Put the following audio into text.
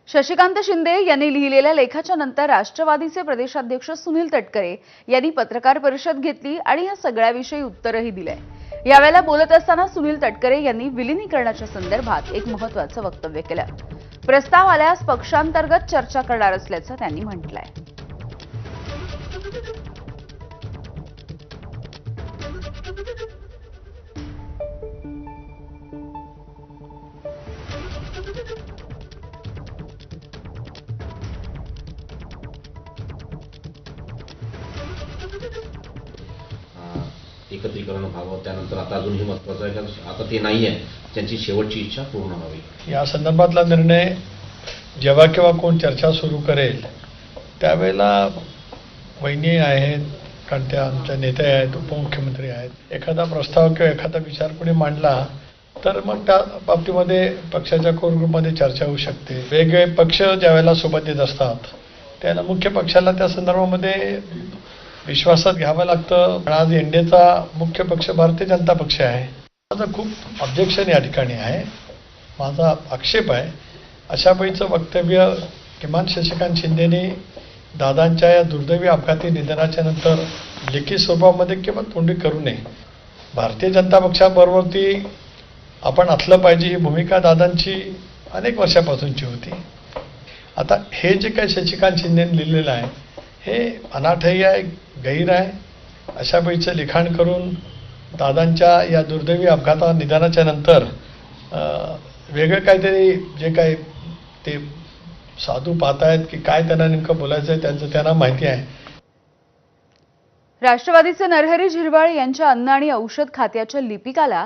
शशिकांत शिंदे यांनी लिहिलेल्या लेखाच्या नंतर राष्ट्रवादीचे प्रदेशाध्यक्ष सुनील तटकरे यांनी पत्रकार परिषद घेतली आणि या सगळ्याविषयी उत्तरही दिले। यावेळेला बोलत असताना सुनील तटकरे यांनी विलीनीकरणाच्या संदर्भात एक महत्त्वाचं वक्तव्य केलं। प्रस्ताव आल्यास पक्षांतर्गत चर्चा करणार असल्याचं त्यांनी म्हटलंय। एकत्रीकरण व्हावं, त्यानंतर आता अजूनही महत्त्वाचं आहे की आता ते नाही आहे, त्यांची शेवटची इच्छा पूर्ण व्हावी। या संदर्भातला निर्णय जेव्हा केव्हा कोण चर्चा सुरू करेल त्यावेळेला वहिनी आहेत, कारण त्या आमच्या नेते आहेत, उपमुख्यमंत्री आहेत, एखादा प्रस्ताव किंवा एखादा विचार कोणी मांडला तर मग त्या बाबतीमध्ये पक्षाच्या कोर ग्रुपमध्ये चर्चा होऊ शकते। वेगवेगळे पक्ष ज्यावेळेला सोबत येत असतात त्याला मुख्य पक्षाला त्या संदर्भामध्ये विश्वासात घ्यावं लागतं। पण आज एनडीएचा मुख्य पक्ष भारतीय जनता पक्ष आहे। माझं खूप ऑब्जेक्शन या ठिकाणी आहे, माझा आक्षेप आहे अशा पैचं वक्तव्य किमान शशिकांत शिंदेनी दादांच्या या दुर्दैवी अपघाती निधनाच्या नंतर लेखी स्वरूपामध्ये किंवा तोंडी करू नये। भारतीय जनता पक्षाबरोबरती आपण असलं पाहिजे ही भूमिका दादांची अनेक वर्षापासूनची होती। आता हे जे काही शशिकांत शिंदेने लिहिलेलं आहे हे अनाठही आहे, गैर आहे। अशा पैचं लिखाण करून दादांच्या या दुर्दैवी अपघाता निधनाच्या नंतर वेगळं काहीतरी जे काही ते साधू पाहतायत की काय त्यांना नेमकं बोलायचं आहे त्यांचं त्यांना माहिती आहे। राष्ट्रवादीचे नरहरी झिरवाळ यांच्या अन्न आणि औषध खात्याच्या लिपिकाला